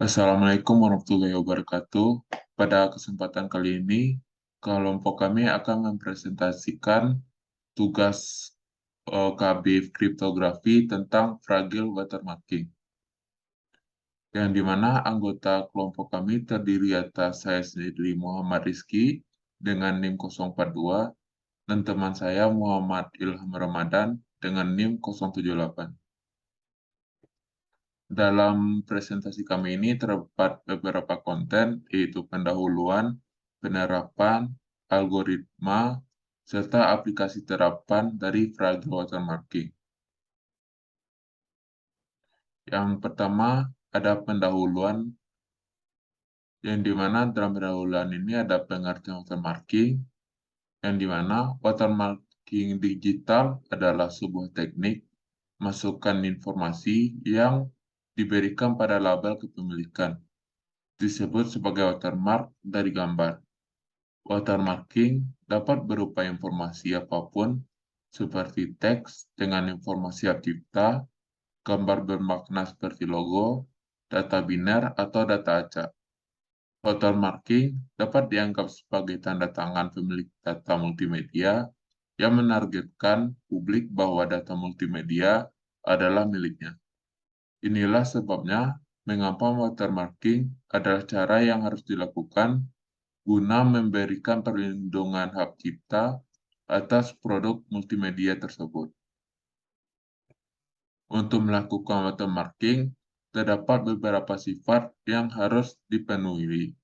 Assalamualaikum warahmatullahi wabarakatuh. Pada kesempatan kali ini, kelompok kami akan mempresentasikan tugas KB kriptografi tentang fragile watermarking, yang dimana anggota kelompok kami terdiri atas saya sendiri Muhammad Rizky dengan NIM 042 dan teman saya Muhammad Ilham Ramadan dengan NIM 078. Dalam presentasi kami ini terdapat beberapa konten, yaitu pendahuluan, penerapan, algoritma, serta aplikasi terapan dari fragile watermarking. Yang pertama ada pendahuluan, yang dimana dalam pendahuluan ini ada pengertian watermarking, yang dimana watermarking digital adalah sebuah teknik masukkan informasi yang diberikan pada label kepemilikan, disebut sebagai watermark dari gambar. Watermarking dapat berupa informasi apapun, seperti teks dengan informasi hak cipta, gambar bermakna seperti logo, data biner, atau data acak. Watermarking dapat dianggap sebagai tanda tangan pemilik data multimedia yang menargetkan publik bahwa data multimedia adalah miliknya. Inilah sebabnya mengapa watermarking adalah cara yang harus dilakukan guna memberikan perlindungan hak cipta atas produk multimedia tersebut. Untuk melakukan watermarking, terdapat beberapa sifat yang harus dipenuhi,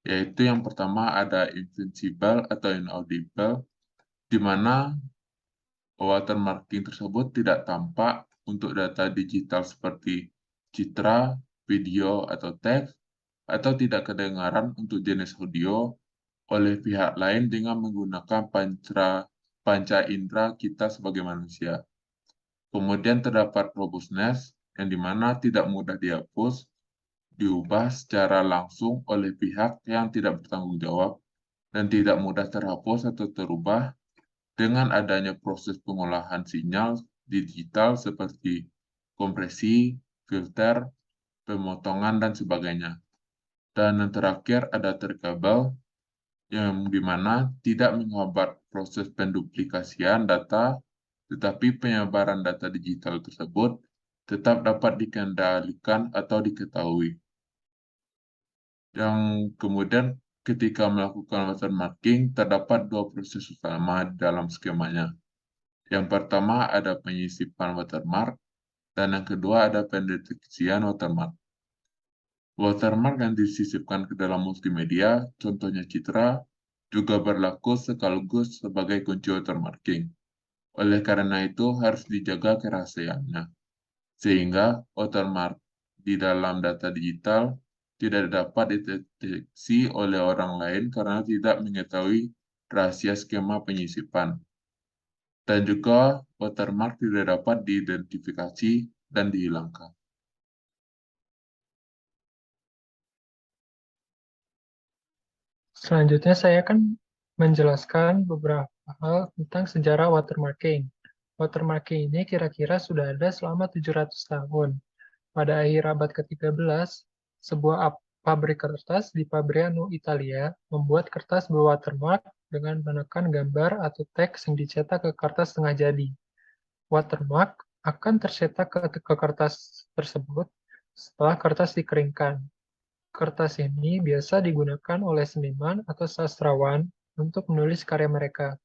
yaitu yang pertama ada invincible atau inaudible, di mana watermarking tersebut tidak tampak untuk data digital seperti citra, video, atau teks, atau tidak kedengaran untuk jenis audio oleh pihak lain dengan menggunakan panca indera kita sebagai manusia. Kemudian terdapat robustness, yang dimana tidak mudah dihapus, diubah secara langsung oleh pihak yang tidak bertanggung jawab, dan tidak mudah terhapus atau terubah dengan adanya proses pengolahan sinyal digital seperti kompresi, filter, pemotongan, dan sebagainya. Dan yang terakhir ada trackable, yang dimana tidak menghambat proses penduplikasian data, tetapi penyebaran data digital tersebut tetap dapat dikendalikan atau diketahui. Yang kemudian ketika melakukan watermarking, terdapat dua proses utama dalam skemanya. Yang pertama ada penyisipan watermark, dan yang kedua ada pendeteksian watermark. Watermark yang disisipkan ke dalam multimedia, contohnya citra, juga berlaku sekaligus sebagai kunci watermarking. Oleh karena itu harus dijaga kerahasiaannya, sehingga watermark di dalam data digital tidak dapat dideteksi oleh orang lain karena tidak mengetahui rahasia skema penyisipan. Dan juga watermark tidak dapat diidentifikasi dan dihilangkan. Selanjutnya saya akan menjelaskan beberapa hal tentang sejarah watermarking. Watermarking ini kira-kira sudah ada selama 700 tahun. Pada akhir abad ke-13, sebuah pabrik kertas di Fabriano, Italia, membuat kertas berwatermark dengan menekan gambar atau teks yang dicetak ke kertas setengah jadi. Watermark akan tercetak ke kertas tersebut setelah kertas dikeringkan. Kertas ini biasa digunakan oleh seniman atau sastrawan untuk menulis karya mereka.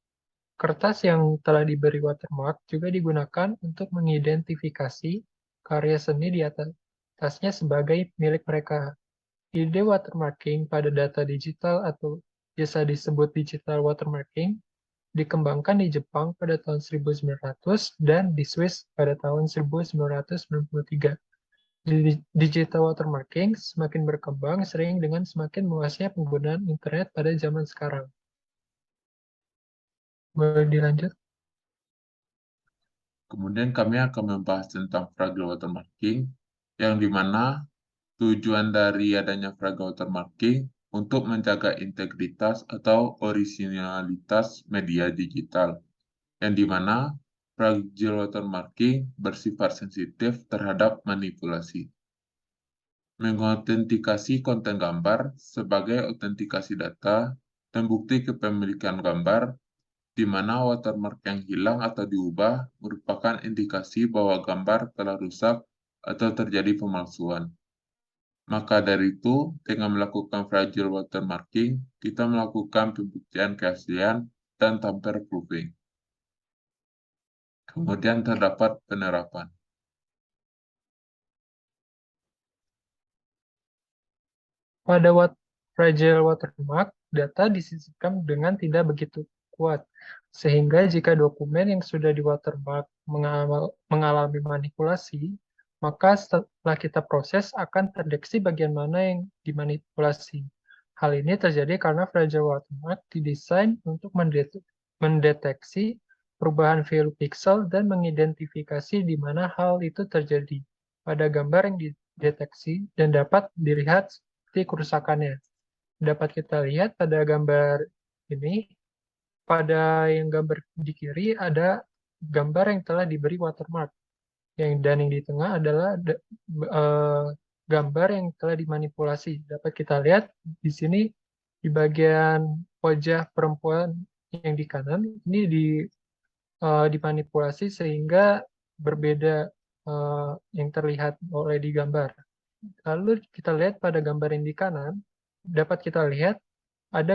Kertas yang telah diberi watermark juga digunakan untuk mengidentifikasi karya seni di atasnya sebagai milik mereka. Ide watermarking pada data digital atau biasa disebut digital watermarking dikembangkan di Jepang pada tahun 1900 dan di Swiss pada tahun 1993. Digital watermarking semakin berkembang sering dengan semakin luasnya penggunaan internet pada zaman sekarang. Boleh dilanjut? Kemudian kami akan membahas tentang fragile watermarking, yang dimana tujuan dari adanya fragile watermarking untuk menjaga integritas atau originalitas media digital, yang dimana fragile watermarking bersifat sensitif terhadap manipulasi. Mengautentikasi konten gambar sebagai autentikasi data dan bukti kepemilikan gambar, di mana watermark yang hilang atau diubah merupakan indikasi bahwa gambar telah rusak atau terjadi pemalsuan. Maka dari itu, dengan melakukan fragile watermarking, kita melakukan pembuktian keaslian dan tamper proofing. Kemudian terdapat penerapan. Pada fragile watermark, data disisipkan dengan tidak begitu kuat, sehingga jika dokumen yang sudah di watermark mengalami manipulasi, maka setelah kita proses akan terdeteksi bagian mana yang dimanipulasi. Hal ini terjadi karena fragile watermark didesain untuk mendeteksi perubahan value pixel dan mengidentifikasi di mana hal itu terjadi pada gambar yang dideteksi dan dapat dilihat kerusakannya. Dapat kita lihat pada gambar ini, pada yang gambar di kiri ada gambar yang telah diberi watermark. Dan yang di tengah adalah gambar yang telah dimanipulasi. Dapat kita lihat di sini di bagian wajah perempuan yang di kanan ini dimanipulasi sehingga berbeda yang terlihat oleh di gambar. Lalu kita lihat pada gambar yang di kanan, dapat kita lihat ada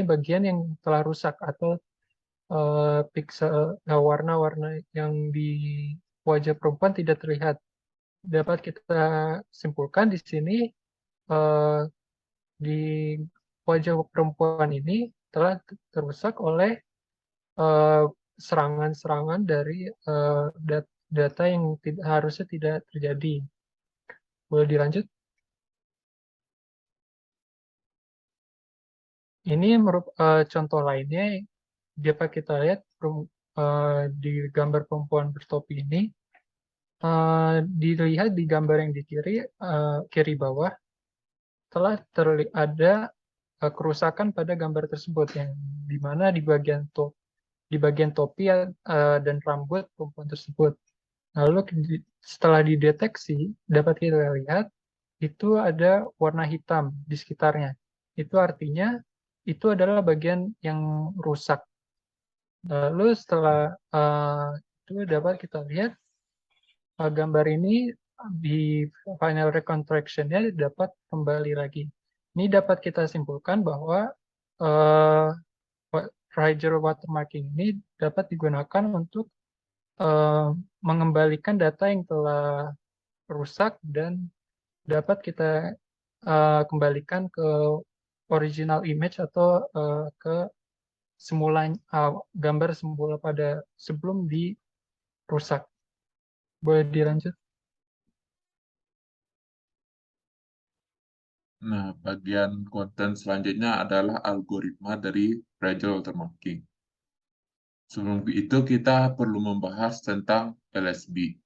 bagian yang telah rusak atau pixel warna-warna yang di wajah perempuan tidak terlihat. Dapat kita simpulkan di sini di wajah perempuan ini telah terusak oleh serangan-serangan dari data yang harusnya tidak terjadi. Boleh dilanjut? Ini contoh lainnya dapat kita lihat di gambar perempuan bertopi ini. Dilihat di gambar yang di kiri bawah telah ada kerusakan pada gambar tersebut yang di mana di bagian topi dan rambut perempuan tersebut. Lalu setelah dideteksi dapat kita lihat itu ada warna hitam di sekitarnya. Itu artinya itu adalah bagian yang rusak. Lalu setelah itu dapat kita lihat gambar ini di final reconstruction-nya dapat kembali lagi. Ini dapat kita simpulkan bahwa fragile watermarking ini dapat digunakan untuk mengembalikan data yang telah rusak dan dapat kita kembalikan ke original image atau ke gambar semula pada sebelum dirusak. Boleh dilanjut? Nah, bagian konten selanjutnya adalah algoritma dari fragile watermarking. Sebelum itu, kita perlu membahas tentang LSB,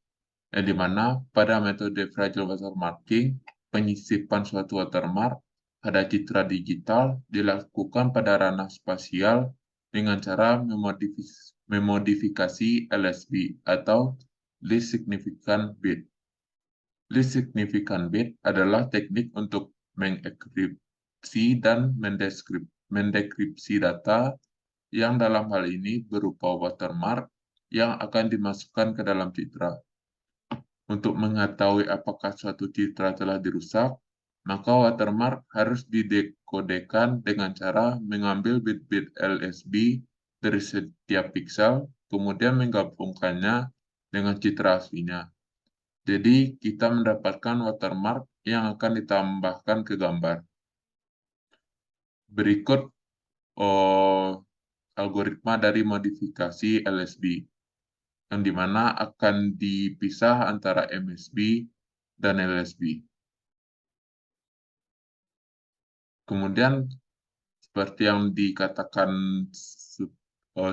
yang dimana pada metode fragile watermarking, penyisipan suatu watermark pada citra digital dilakukan pada ranah spasial dengan cara memodifikasi LSB atau least significant bit. Least significant bit adalah teknik untuk mengekripsi dan mendekripsi data yang dalam hal ini berupa watermark yang akan dimasukkan ke dalam citra. Untuk mengetahui apakah suatu citra telah dirusak, maka watermark harus didekodekan dengan cara mengambil bit-bit LSB dari setiap pixel, kemudian menggabungkannya dengan citra aslinya. Jadi, kita mendapatkan watermark yang akan ditambahkan ke gambar. Berikut algoritma dari modifikasi LSB, yang dimana akan dipisah antara MSB dan LSB. Kemudian, seperti yang dikatakan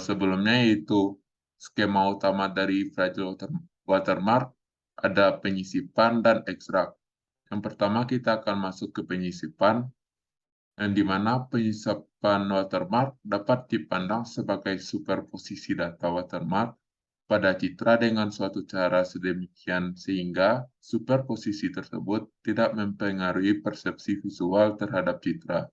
sebelumnya, yaitu skema utama dari fragile watermark, ada penyisipan dan ekstrak. Yang pertama, kita akan masuk ke penyisipan, yang dimana penyisipan watermark dapat dipandang sebagai superposisi data watermark pada citra dengan suatu cara sedemikian sehingga superposisi tersebut tidak mempengaruhi persepsi visual terhadap citra.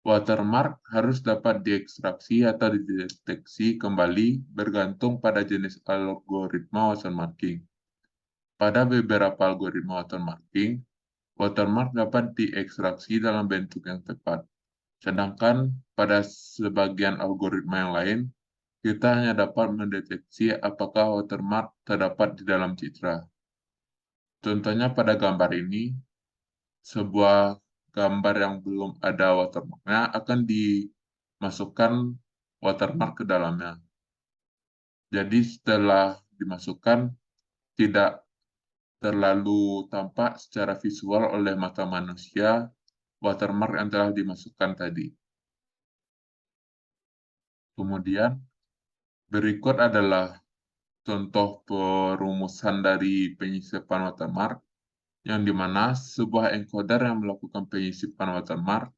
Watermark harus dapat diekstraksi atau dideteksi kembali bergantung pada jenis algoritma watermarking. Pada beberapa algoritma watermarking, watermark dapat diekstraksi dalam bentuk yang tepat. Sedangkan pada sebagian algoritma yang lain, kita hanya dapat mendeteksi apakah watermark terdapat di dalam citra. Contohnya pada gambar ini, sebuah gambar yang belum ada watermark-nya akan dimasukkan watermark ke dalamnya. Jadi setelah dimasukkan, tidak terlalu tampak secara visual oleh mata manusia watermark yang telah dimasukkan tadi. Kemudian berikut adalah contoh perumusan dari penyisipan watermark, yang dimana sebuah encoder yang melakukan penyisipan watermark,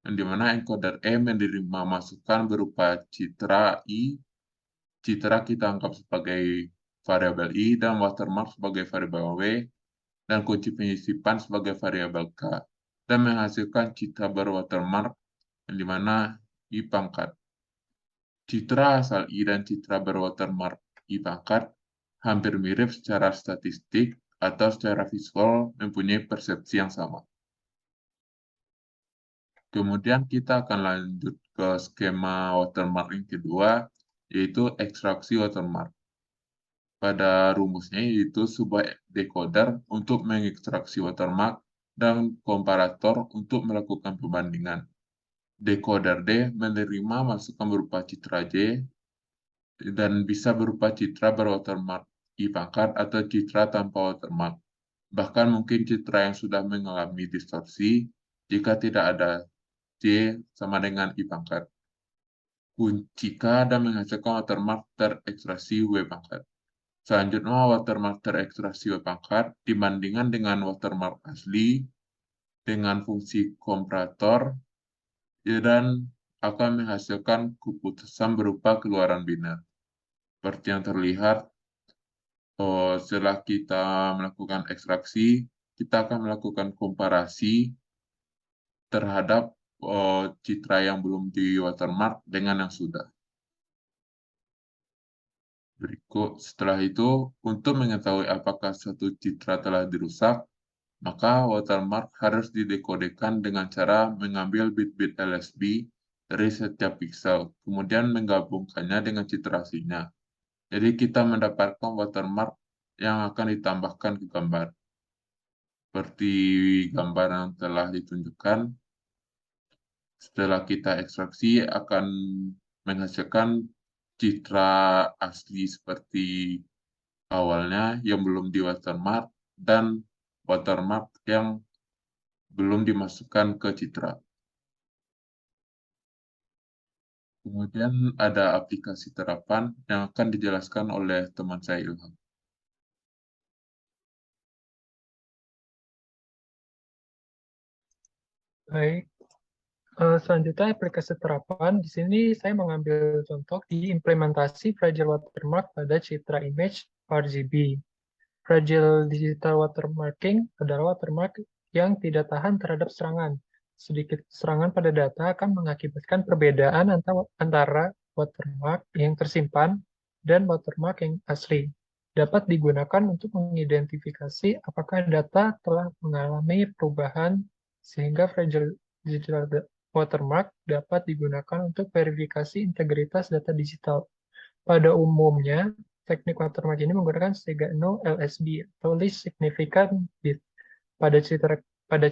yang dimana encoder E menerima masukan berupa citra I, citra kita anggap sebagai variabel I, dan watermark sebagai variabel W, dan kunci penyisipan sebagai variabel K, dan menghasilkan citra berwatermark, yang dimana I pangkat. Citra asal I dan citra berwatermark I pangkat hampir mirip secara statistik atau secara visual mempunyai persepsi yang sama. Kemudian kita akan lanjut ke skema watermark yang kedua, yaitu ekstraksi watermark. Pada rumusnya yaitu sebuah decoder untuk mengekstraksi watermark dan komparator untuk melakukan perbandingan. Decoder D menerima masukan berupa citra J dan bisa berupa citra berwatermark I pangkat atau citra tanpa watermark. Bahkan mungkin citra yang sudah mengalami distorsi jika tidak ada J sama dengan I pangkat. Kunci K dan menghasilkan watermark terekstraksi W pangkat. Selanjutnya, watermark terekstraksi W pangkat dibandingkan dengan watermark asli dengan fungsi komparator dan akan menghasilkan keputusan berupa keluaran biner. Seperti yang terlihat, setelah kita melakukan ekstraksi, kita akan melakukan komparasi terhadap citra yang belum di watermark dengan yang sudah. Berikut setelah itu, untuk mengetahui apakah satu citra telah dirusak, maka watermark harus didekodekan dengan cara mengambil bit-bit LSB dari setiap pixel, kemudian menggabungkannya dengan citra aslinya. Jadi kita mendapatkan watermark yang akan ditambahkan ke gambar. Seperti gambar yang telah ditunjukkan, setelah kita ekstraksi akan menghasilkan citra asli seperti awalnya yang belum di watermark dan watermark yang belum dimasukkan ke citra. Kemudian ada aplikasi terapan yang akan dijelaskan oleh teman saya Ilham. Baik, selanjutnya aplikasi terapan. Di sini saya mengambil contoh di implementasi Fragile Watermark pada citra image RGB. Fragile Digital Watermarking adalah watermark yang tidak tahan terhadap serangan. Sedikit serangan pada data akan mengakibatkan perbedaan antara watermark yang tersimpan dan watermark yang asli. Dapat digunakan untuk mengidentifikasi apakah data telah mengalami perubahan sehingga Fragile Digital Watermark dapat digunakan untuk verifikasi integritas data digital. Pada umumnya, teknik watermark ini menggunakan STEGA0 LSB atau Least Significant Bit pada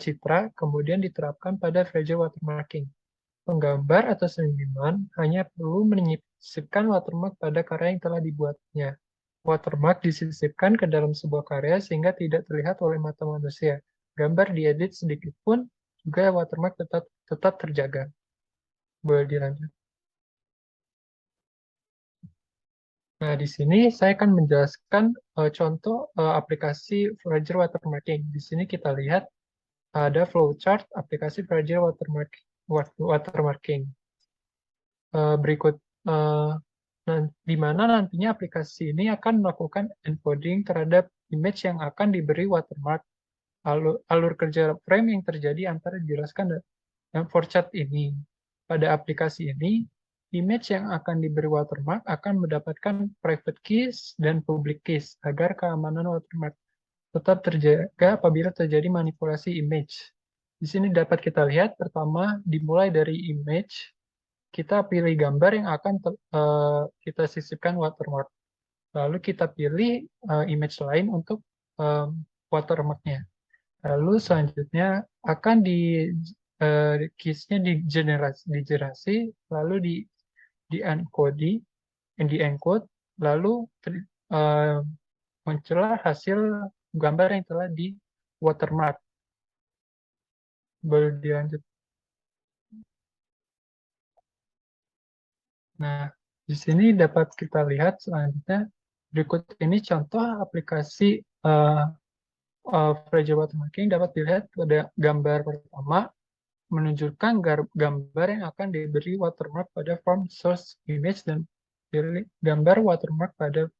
citra, kemudian diterapkan pada fragile watermarking. Penggambar atau seniman hanya perlu menyisipkan watermark pada karya yang telah dibuatnya. Watermark disisipkan ke dalam sebuah karya sehingga tidak terlihat oleh mata manusia. Gambar diedit sedikit pun juga watermark tetap terjaga. Boleh dilanjut. Nah, di sini saya akan menjelaskan contoh aplikasi Fragile Watermarking. Di sini kita lihat ada flowchart aplikasi Fragile Watermarking. Berikut di mana nantinya aplikasi ini akan melakukan encoding terhadap image yang akan diberi watermark. Alur kerja frame yang terjadi antara dijelaskan dan for chat ini. Pada aplikasi ini, image yang akan diberi watermark akan mendapatkan private keys dan public keys agar keamanan watermark tetap terjaga apabila terjadi manipulasi image. Di sini dapat kita lihat, pertama dimulai dari image, kita pilih gambar yang akan kita sisipkan watermark. Lalu kita pilih image lain untuk watermarknya. Lalu selanjutnya akan keysnya digenerasi, lalu di encode, lalu uh, muncullah hasil gambar yang telah di watermark. Boleh dilanjut. Nah, di sini dapat kita lihat selanjutnya berikut ini contoh aplikasi fragile watermarking. Dapat dilihat pada gambar pertama menunjukkan gambar yang akan diberi watermark pada form source image dan pilih gambar watermark pada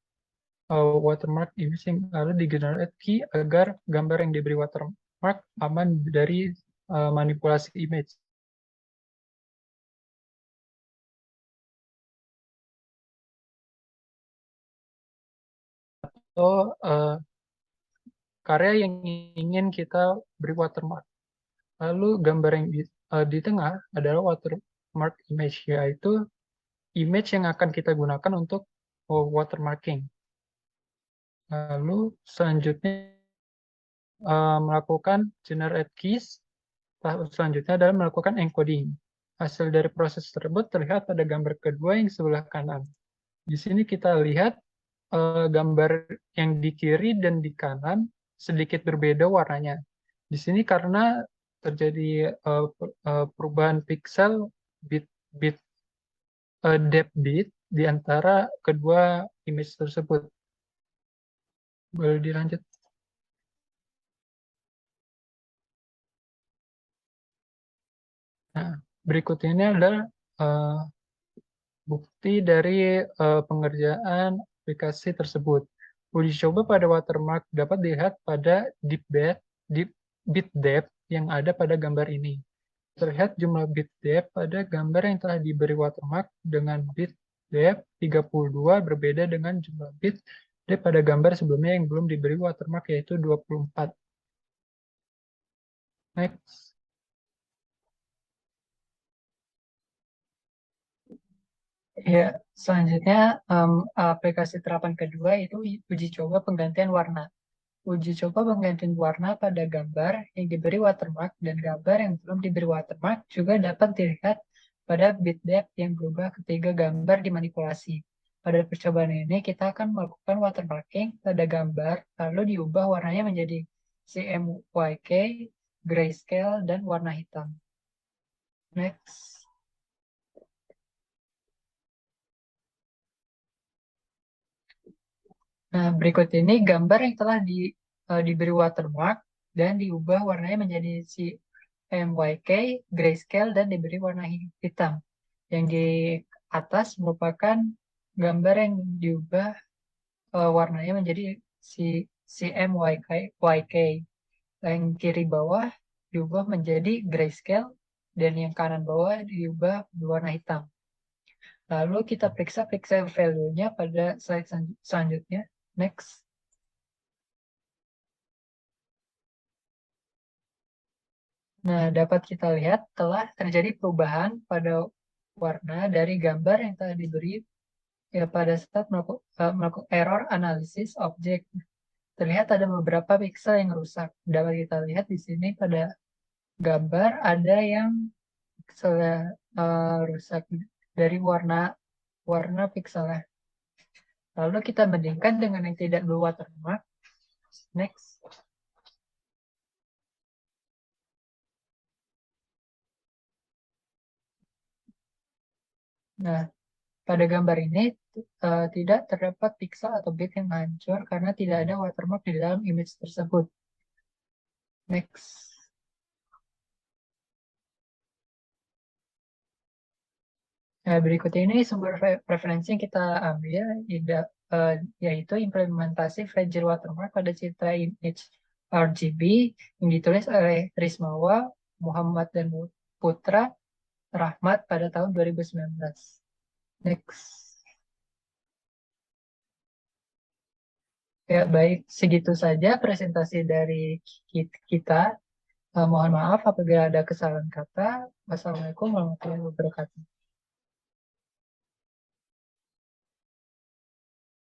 watermark image yang lalu di-generate key agar gambar yang diberi watermark aman dari manipulasi image. Atau karya yang ingin kita beri watermark. Lalu gambar yang di tengah adalah watermark image, yaitu image yang akan kita gunakan untuk watermarking. Lalu selanjutnya melakukan generate keys. Tahap selanjutnya adalah melakukan encoding. Hasil dari proses tersebut terlihat pada gambar kedua yang sebelah kanan. Di sini kita lihat gambar yang di kiri dan di kanan sedikit berbeda warnanya. Di sini karena terjadi perubahan pixel bit depth bit di antara kedua image tersebut. Boleh dilanjut. Nah, berikut ini adalah bukti dari pengerjaan aplikasi tersebut. Uji coba pada watermark dapat dilihat pada bit depth yang ada pada gambar ini. Terlihat jumlah bit depth pada gambar yang telah diberi watermark dengan bit depth 32 berbeda dengan jumlah bit depth pada gambar sebelumnya yang belum diberi watermark yaitu 24. Next. Ya, selanjutnya aplikasi terapan kedua itu uji coba penggantian warna. Uji coba penggantian warna pada gambar yang diberi watermark dan gambar yang belum diberi watermark juga dapat dilihat pada bit depth yang berubah ketika gambar dimanipulasi. Pada percobaan ini kita akan melakukan watermarking pada gambar lalu diubah warnanya menjadi CMYK, grayscale, dan warna hitam. Next. Nah, berikut ini gambar yang telah diberi watermark dan diubah warnanya menjadi CMYK, grayscale, dan diberi warna hitam. Yang di atas merupakan gambar yang diubah warnanya menjadi CMYK. Yang kiri bawah diubah menjadi grayscale, dan yang kanan bawah diubah berwarna hitam. Lalu kita periksa pixel value-nya pada slide selanjutnya. Next. Nah, dapat kita lihat telah terjadi perubahan pada warna dari gambar yang telah diberi ya pada saat melakukan error analysis object. Terlihat ada beberapa pixel yang rusak. Dapat kita lihat di sini pada gambar ada yang pixelnya rusak dari warna pixelnya. Lalu kita bandingkan dengan yang tidak berwatermark. Next. Nah, pada gambar ini tidak terdapat pixel atau bit yang hancur karena tidak ada watermark di dalam image tersebut. Next. Nah, berikut ini sumber referensi yang kita ambil, yaitu implementasi Fragile Watermark pada citra image RGB yang ditulis oleh Rismawa, Muhammad dan Putra Rahmat pada tahun 2019. Next. Ya, baik. Segitu saja presentasi dari kita. Mohon maaf apabila ada kesalahan kata. Wassalamualaikum warahmatullahi wabarakatuh.